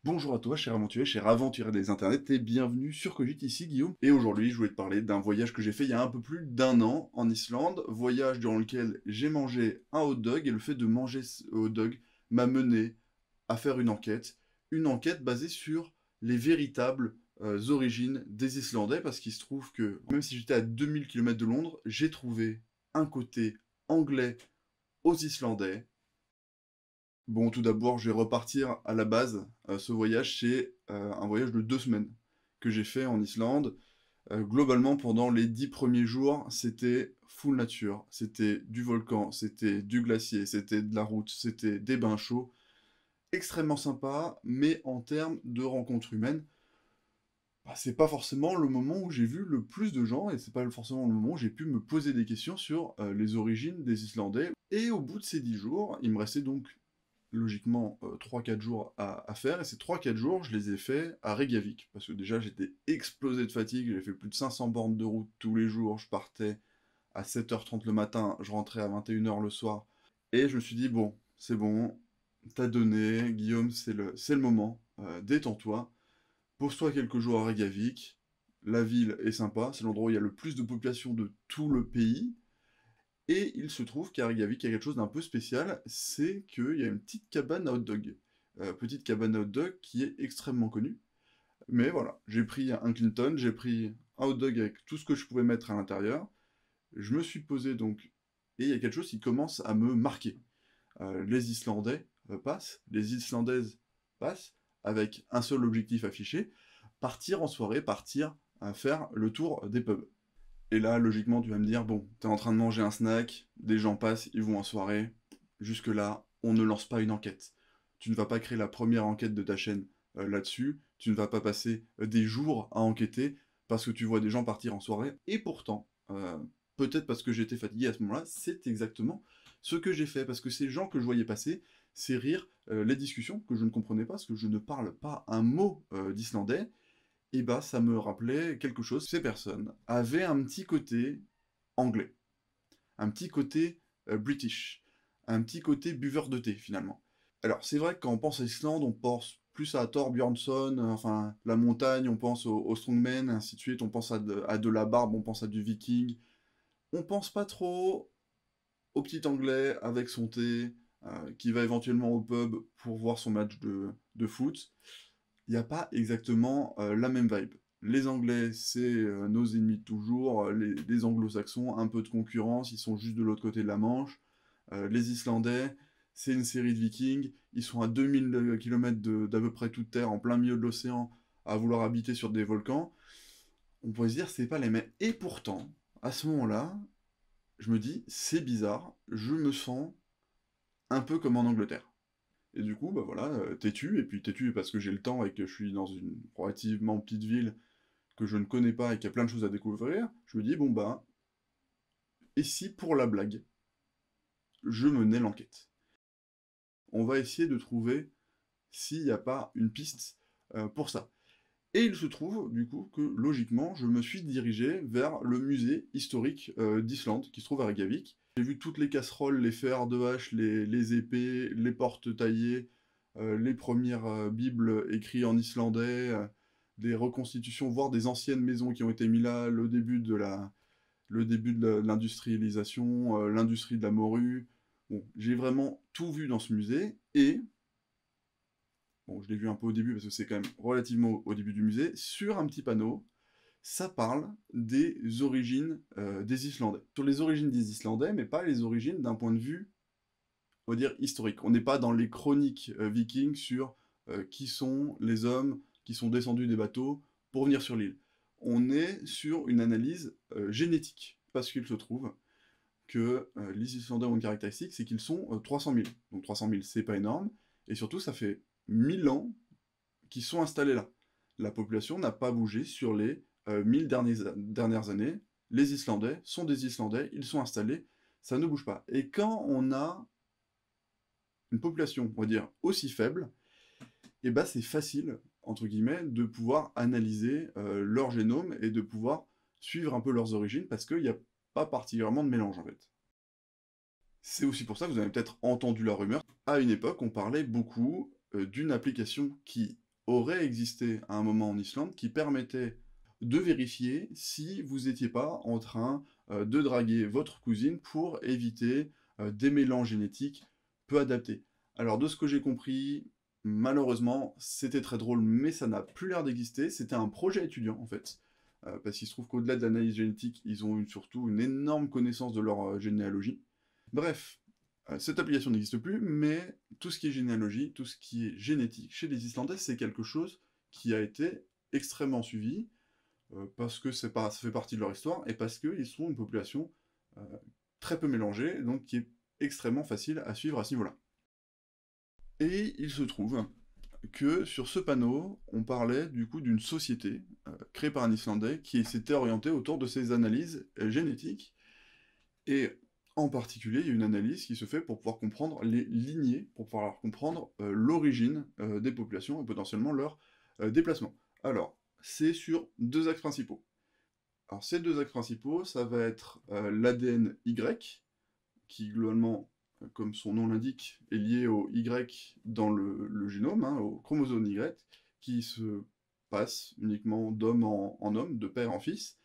Bonjour à toi, cher aventurier des internets, et bienvenue sur Cogite, ici Guillaume. Et aujourd'hui, je voulais te parler d'un voyage que j'ai fait il y a un peu plus d'un an en Islande, voyage durant lequel j'ai mangé un hot dog, et le fait de manger ce hot dog m'a mené à faire une enquête basée sur les véritables origines des Islandais, parce qu'il se trouve que, même si j'étais à 2000 km de Londres, j'ai trouvé un côté anglais aux Islandais. Bon, tout d'abord, je vais repartir à la base. Ce voyage, c'est un voyage de 2 semaines que j'ai fait en Islande. Globalement, pendant les 10 premiers jours, c'était full nature. C'était du volcan, c'était du glacier, c'était de la route, c'était des bains chauds. Extrêmement sympa, mais en termes de rencontres humaines, bah, c'est pas forcément le moment où j'ai vu le plus de gens, et c'est pas forcément le moment où j'ai pu me poser des questions sur les origines des Islandais. Et au bout de ces 10 jours, il me restait donc logiquement 3-4 jours à faire, et ces 3-4 jours, je les ai faits à Reykjavik, parce que déjà j'étais explosé de fatigue, j'ai fait plus de 500 bornes de route tous les jours, je partais à 7h30 le matin, je rentrais à 21h le soir, et je me suis dit, bon, c'est bon, t'as donné, Guillaume, c'est le moment, détends-toi, pose-toi quelques jours à Reykjavik, la ville est sympa, c'est l'endroit où il y a le plus de population de tout le pays, et il se trouve qu'à Reykjavik, il y a quelque chose d'un peu spécial, c'est qu'il y a une petite cabane à hot dog. Petite cabane à hot dog qui est extrêmement connue. Mais voilà, j'ai pris un Clinton, j'ai pris un hot dog avec tout ce que je pouvais mettre à l'intérieur. Je me suis posé donc, et il y a quelque chose qui commence à me marquer. Les Islandais passent, les Islandaises passent, avec un seul objectif affiché, partir en soirée, partir à faire le tour des pubs. Et là, logiquement, tu vas me dire, bon, t'es en train de manger un snack, des gens passent, ils vont en soirée. Jusque-là, on ne lance pas une enquête. Tu ne vas pas créer la première enquête de ta chaîne là-dessus. Tu ne vas pas passer des jours à enquêter parce que tu vois des gens partir en soirée. Et pourtant, peut-être parce que j'étais fatigué à ce moment-là, c'est exactement ce que j'ai fait. Parce que ces gens que je voyais passer, ces rires, les discussions que je ne comprenais pas, parce que je ne parle pas un mot d'islandais, et bah ça me rappelait quelque chose. Ces personnes avaient un petit côté anglais, un petit côté british, un petit côté buveur de thé finalement. Alors c'est vrai que quand on pense à Islande, on pense plus à Thor Bjornsson, enfin la montagne, on pense au strongman, ainsi de suite, on pense à de la barbe, on pense à du viking. On pense pas trop au petit anglais avec son thé, qui va éventuellement au pub pour voir son match de foot. Il n'y a pas exactement la même vibe. Les Anglais, c'est nos ennemis de toujours, les Anglo-Saxons, un peu de concurrence, ils sont juste de l'autre côté de la Manche. Les Islandais, c'est une série de Vikings, ils sont à 2000 km d'à peu près toute terre, en plein milieu de l'océan, à vouloir habiter sur des volcans. On pourrait se dire, c'est pas les mêmes. Et pourtant, à ce moment-là, je me dis, c'est bizarre, je me sens un peu comme en Angleterre. Et du coup, bah voilà, têtu, et puis têtu parce que j'ai le temps et que je suis dans une relativement petite ville que je ne connais pas et qu'il y a plein de choses à découvrir, je me dis, bon bah, et si pour la blague, je menais l'enquête? On va essayer de trouver s'il n'y a pas une piste pour ça. Et il se trouve, du coup, que logiquement, je me suis dirigé vers le musée historique d'Islande, qui se trouve à Reykjavik. J'ai vu toutes les casseroles, les fers de hache, les épées, les portes taillées, les premières bibles écrites en islandais, des reconstitutions, voire des anciennes maisons qui ont été mises là, le début de l'industrialisation, l'industrie de la morue. Bon, j'ai vraiment tout vu dans ce musée, et bon, je l'ai vu un peu au début parce que c'est quand même relativement au début du musée, sur un petit panneau, ça parle des origines des Islandais. Sur les origines des Islandais, mais pas les origines d'un point de vue, on va dire, historique. On n'est pas dans les chroniques vikings sur qui sont les hommes qui sont descendus des bateaux pour venir sur l'île. On est sur une analyse génétique, parce qu'il se trouve que les Islandais ont une caractéristique, c'est qu'ils sont 300 000. Donc 300 000, c'est pas énorme, et surtout, ça fait 1000 ans qui sont installés là. La population n'a pas bougé sur les 1000 dernières années. Les Islandais sont des Islandais, ils sont installés, ça ne bouge pas. Et quand on a une population, on va dire, aussi faible, et ben c'est facile, entre guillemets, de pouvoir analyser leur génome et de pouvoir suivre un peu leurs origines, parce qu'il n'y a pas particulièrement de mélange en fait. C'est aussi pour ça que vous avez peut-être entendu la rumeur. À une époque, on parlait beaucoup d'une application qui aurait existé à un moment en Islande qui permettait de vérifier si vous n'étiez pas en train de draguer votre cousine pour éviter des mélanges génétiques peu adaptés. Alors de ce que j'ai compris, malheureusement, c'était très drôle, mais ça n'a plus l'air d'exister. C'était un projet étudiant en fait, parce qu'il se trouve qu'au-delà de l'analyse génétique, ils ont surtout une énorme connaissance de leur généalogie. Bref, cette application n'existe plus, mais tout ce qui est généalogie, tout ce qui est génétique chez les Islandais, c'est quelque chose qui a été extrêmement suivi, parce que ça fait partie de leur histoire, et parce qu'ils sont une population euh, très peu mélangée, donc qui est extrêmement facile à suivre à ce niveau-là. Et il se trouve que sur ce panneau, on parlait du coup d'une société créée par un Islandais qui s'était orientée autour de ces analyses génétiques, et en particulier, il y a une analyse qui se fait pour pouvoir comprendre les lignées, pour pouvoir comprendre l'origine des populations et potentiellement leur déplacement. Alors, c'est sur deux axes principaux. Alors, ces deux axes principaux, ça va être l'ADN Y, qui globalement, comme son nom l'indique, est lié au Y dans le génome, hein, au chromosome Y, qui se passe uniquement d'homme en homme, de père en fils.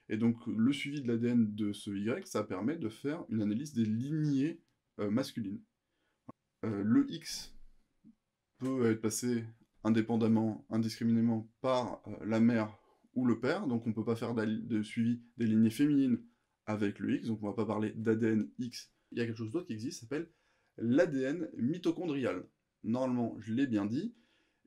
Et donc, le suivi de l'ADN de ce Y, ça permet de faire une analyse des lignées masculines. Le X peut être passé indépendamment, indiscriminément par la mère ou le père, donc on ne peut pas faire de suivi des lignées féminines avec le X, donc on ne va pas parler d'ADN X. Il y a quelque chose d'autre qui existe, ça s'appelle l'ADN mitochondrial. Normalement, je l'ai bien dit,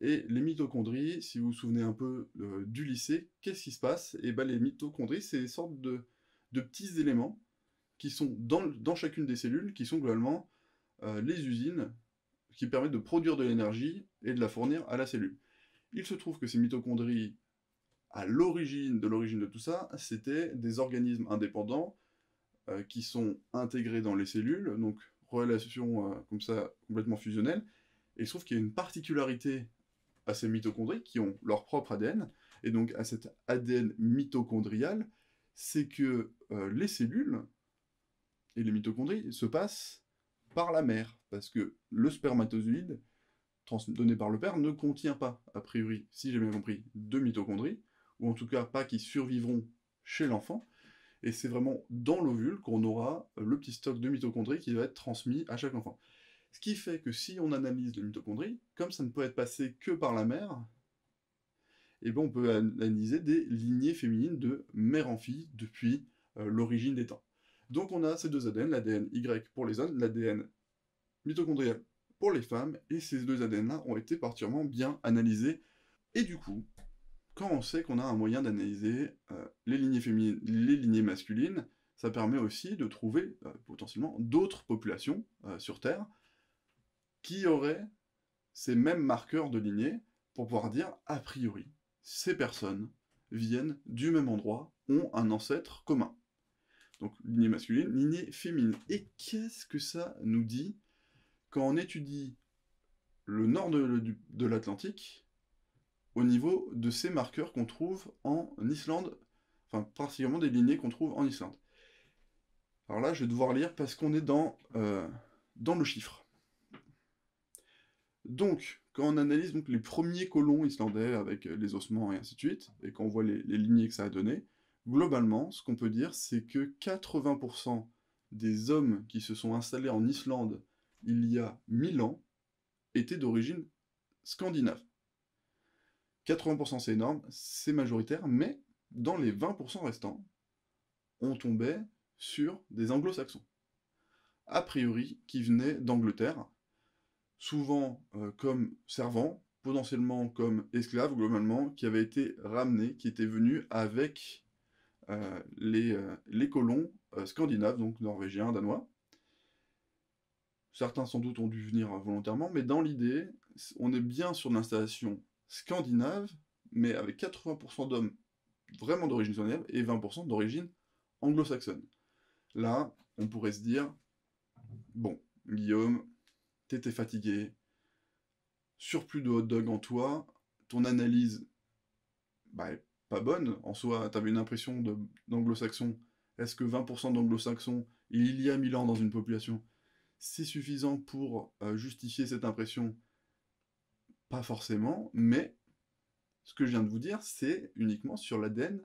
et les mitochondries, si vous vous souvenez un peu du lycée, qu'est-ce qui se passe? Et ben, les mitochondries, c'est des sortes de petits éléments qui sont dans chacune des cellules, qui sont globalement les usines qui permettent de produire de l'énergie et de la fournir à la cellule. Il se trouve que ces mitochondries, à l'origine de tout ça, c'était des organismes indépendants qui sont intégrés dans les cellules, donc relation comme ça complètement fusionnelle. Et il se trouve qu'il y a une particularité à ces mitochondries qui ont leur propre ADN, et donc à cet ADN mitochondrial, c'est que les cellules et les mitochondries se passent par la mère, parce que le spermatozoïde donné par le père ne contient pas, a priori, si j'ai bien compris, de mitochondries, ou en tout cas pas qui survivront chez l'enfant, et c'est vraiment dans l'ovule qu'on aura le petit stock de mitochondries qui va être transmis à chaque enfant. Ce qui fait que si on analyse les mitochondries, comme ça ne peut être passé que par la mère, eh ben on peut analyser des lignées féminines de mère en fille depuis l'origine des temps. Donc on a ces deux ADN, l'ADN Y pour les hommes, l'ADN mitochondrial pour les femmes, et ces deux ADN-là ont été particulièrement bien analysés. Et du coup, quand on sait qu'on a un moyen d'analyser les lignées féminines, les lignées masculines, ça permet aussi de trouver potentiellement d'autres populations sur Terre qui auraient ces mêmes marqueurs de lignée pour pouvoir dire, a priori, ces personnes viennent du même endroit, ont un ancêtre commun. Donc lignée masculine, lignée féminine. Et qu'est-ce que ça nous dit quand on étudie le nord de l'Atlantique au niveau de ces marqueurs qu'on trouve en Islande, enfin particulièrement des lignées qu'on trouve en Islande? Alors là, je vais devoir lire parce qu'on est dans le chiffre. Donc, quand on analyse donc, les premiers colons islandais avec les ossements et ainsi de suite, et quand on voit les lignées que ça a donné, globalement, ce qu'on peut dire, c'est que 80% des hommes qui se sont installés en Islande il y a 1000 ans étaient d'origine scandinave. 80% c'est énorme, c'est majoritaire, mais dans les 20% restants, on tombait sur des anglo-saxons, a priori qui venaient d'Angleterre, souvent comme servants, potentiellement comme esclaves, globalement, qui avaient été ramenés, qui étaient venus avec les colons scandinaves, donc norvégiens, danois. Certains sans doute ont dû venir volontairement, mais dans l'idée, on est bien sur l'installation scandinave, mais avec 80% d'hommes vraiment d'origine scandinave et 20% d'origine anglo-saxonne. Là, on pourrait se dire, bon, Guillaume, t'étais fatigué, surplus de hot dog en toi, ton analyse, bah, est pas bonne, en soi, t'avais une impression d'anglo-saxon, est-ce que 20% d'anglo-saxons, il y a 1000 ans dans une population, c'est suffisant pour justifier cette impression? Pas forcément, mais ce que je viens de vous dire, c'est uniquement sur l'ADN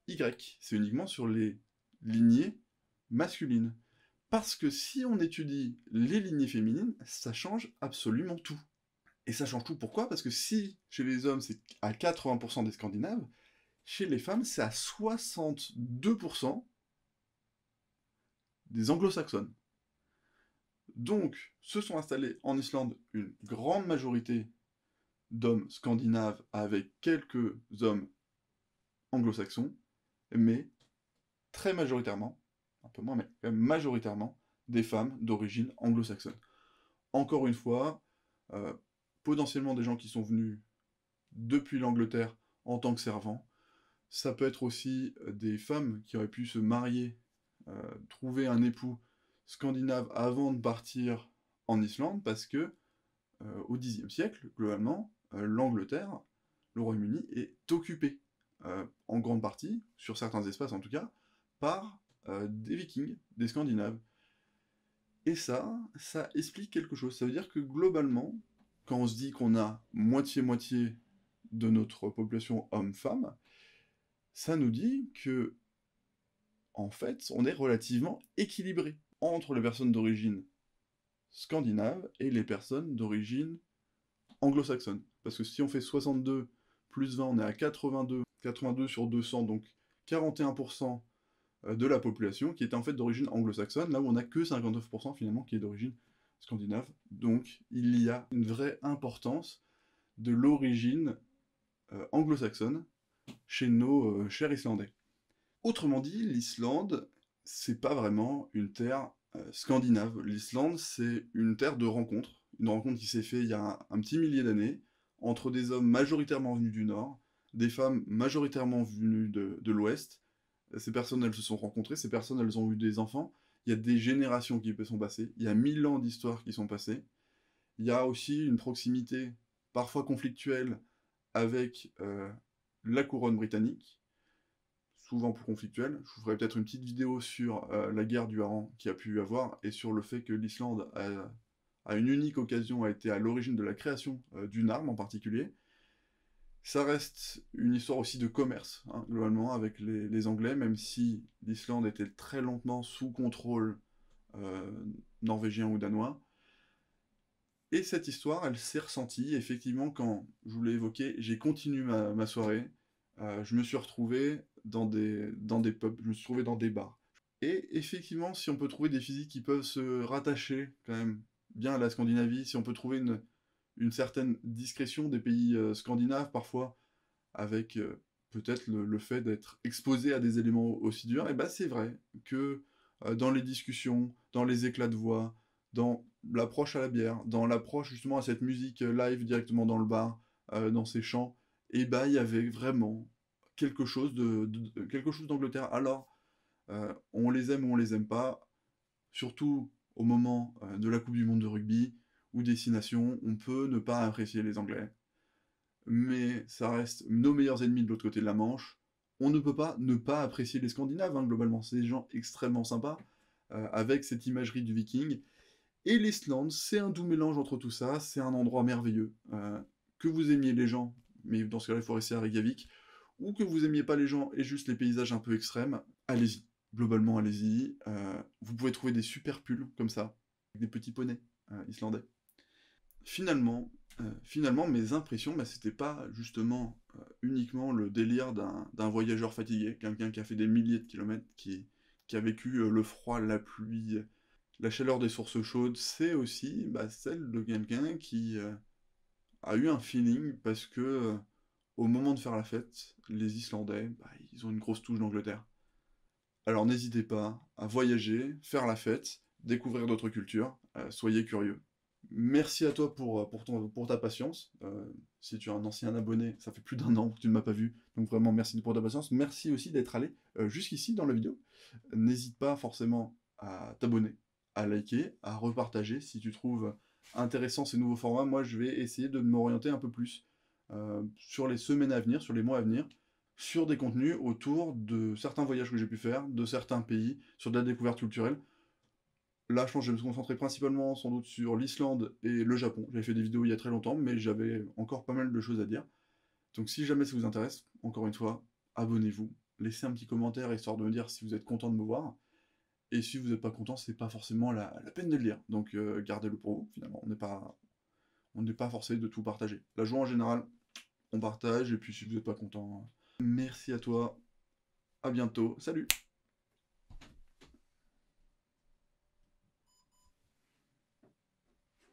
Y. C'est uniquement sur les lignées masculines. Parce que si on étudie les lignées féminines, ça change absolument tout. Et ça change tout pourquoi? Parce que si chez les hommes c'est à 80% des Scandinaves, chez les femmes c'est à 62% des anglo-saxonnes. Donc, se sont installés en Islande une grande majorité d'hommes scandinaves avec quelques hommes anglo-saxons, mais très majoritairement, un peu moins, mais quand même majoritairement, des femmes d'origine anglo-saxonne. Encore une fois, euh, potentiellement des gens qui sont venus depuis l'Angleterre en tant que servants. Ça peut être aussi des femmes qui auraient pu se marier, trouver un époux scandinave avant de partir en Islande, parce que au Xe siècle, globalement, l'Angleterre, le Royaume-Uni, est occupé, en grande partie, sur certains espaces en tout cas, par des Vikings, des Scandinaves. Et ça explique quelque chose. Ça veut dire que globalement, quand on se dit qu'on a moitié-moitié de notre population homme-femme, ça nous dit que, en fait, on est relativement équilibré entre les personnes d'origine scandinave et les personnes d'origine anglo-saxonne. Parce que si on fait 62 plus 20, on est à 82, 82 sur 200, donc 41% de la population qui est en fait d'origine anglo-saxonne, là où on n'a que 59% finalement qui est d'origine scandinave. Donc il y a une vraie importance de l'origine anglo-saxonne chez nos chers Islandais. Autrement dit, l'Islande, c'est pas vraiment une terre scandinave. L'Islande, c'est une terre de rencontre. Une rencontre qui s'est faite il y a un petit millier d'années, entre des hommes majoritairement venus du Nord, des femmes majoritairement venues de l'Ouest. Ces personnes, elles se sont rencontrées, ces personnes, elles ont eu des enfants. Il y a des générations qui sont passées, il y a 1000 ans d'histoire qui sont passées. Il y a aussi une proximité, parfois conflictuelle, avec la couronne britannique, souvent plus conflictuelle. Je vous ferai peut-être une petite vidéo sur la guerre du Hareng qui a pu y avoir, et sur le fait que l'Islande, à une unique occasion, a été à l'origine de la création d'une arme en particulier. Ça reste une histoire aussi de commerce, hein, globalement, avec les Anglais, même si l'Islande était très longtemps sous contrôle euh, norvégien ou danois. Et cette histoire, elle s'est ressentie, effectivement, quand, je vous l'ai évoqué, j'ai continué ma soirée, je me suis retrouvé dans des pubs, je me suis retrouvé dans des bars. Et effectivement, si on peut trouver des physiques qui peuvent se rattacher quand même bien à la Scandinavie, si on peut trouver une certaine discrétion des pays scandinaves parfois, avec peut-être le fait d'être exposé à des éléments aussi durs, et bah c'est vrai que dans les discussions, dans les éclats de voix, dans l'approche à la bière, dans l'approche justement à cette musique live directement dans le bar, dans ces chants, et bah il y avait vraiment quelque chose quelque chose d'Angleterre. Alors, on les aime ou on les aime pas, surtout au moment de la Coupe du Monde de rugby ou des Six Nations, on peut ne pas apprécier les Anglais, mais ça reste nos meilleurs ennemis de l'autre côté de la Manche. On ne peut pas ne pas apprécier les Scandinaves, hein, globalement. C'est des gens extrêmement sympas, avec cette imagerie du viking. Et l'Islande, c'est un doux mélange entre tout ça, c'est un endroit merveilleux. Que vous aimiez les gens, mais dans ce cas-là, il faut rester à Reykjavik, ou que vous aimiez pas les gens et juste les paysages un peu extrêmes, allez-y. Globalement, allez-y. Vous pouvez trouver des super pulls comme ça, avec des petits poneys islandais. Finalement, mes impressions, bah, c'était pas justement uniquement le délire d'un voyageur fatigué, quelqu'un qui a fait des milliers de kilomètres, qui a vécu le froid, la pluie, la chaleur des sources chaudes. C'est aussi bah, celle de quelqu'un qui a eu un feeling parce que au moment de faire la fête, les Islandais, bah, ils ont une grosse touche d'Angleterre. Alors n'hésitez pas à voyager, faire la fête, découvrir d'autres cultures, soyez curieux. Merci à toi pour ta patience. Si tu es un ancien abonné, ça fait plus d'un an que tu ne m'as pas vu, donc vraiment merci pour ta patience. Merci aussi d'être allé jusqu'ici dans la vidéo. N'hésite pas forcément à t'abonner, à liker, à repartager si tu trouves intéressant ces nouveaux formats. Moi, je vais essayer de m'orienter un peu plus sur les semaines à venir, sur les mois à venir, sur des contenus autour de certains voyages que j'ai pu faire, de certains pays, sur de la découverte culturelle. Là, je pense que je vais me concentrer principalement sans doute sur l'Islande et le Japon. J'avais fait des vidéos il y a très longtemps, mais j'avais encore pas mal de choses à dire. Donc si jamais ça vous intéresse, encore une fois, abonnez-vous, laissez un petit commentaire histoire de me dire si vous êtes content de me voir, et si vous n'êtes pas content, c'est pas forcément la peine de le lire, donc gardez-le pour vous, finalement, on n'est pas forcé de tout partager. La joie en général, on partage, et puis si vous n'êtes pas content, merci à toi, à bientôt, salut!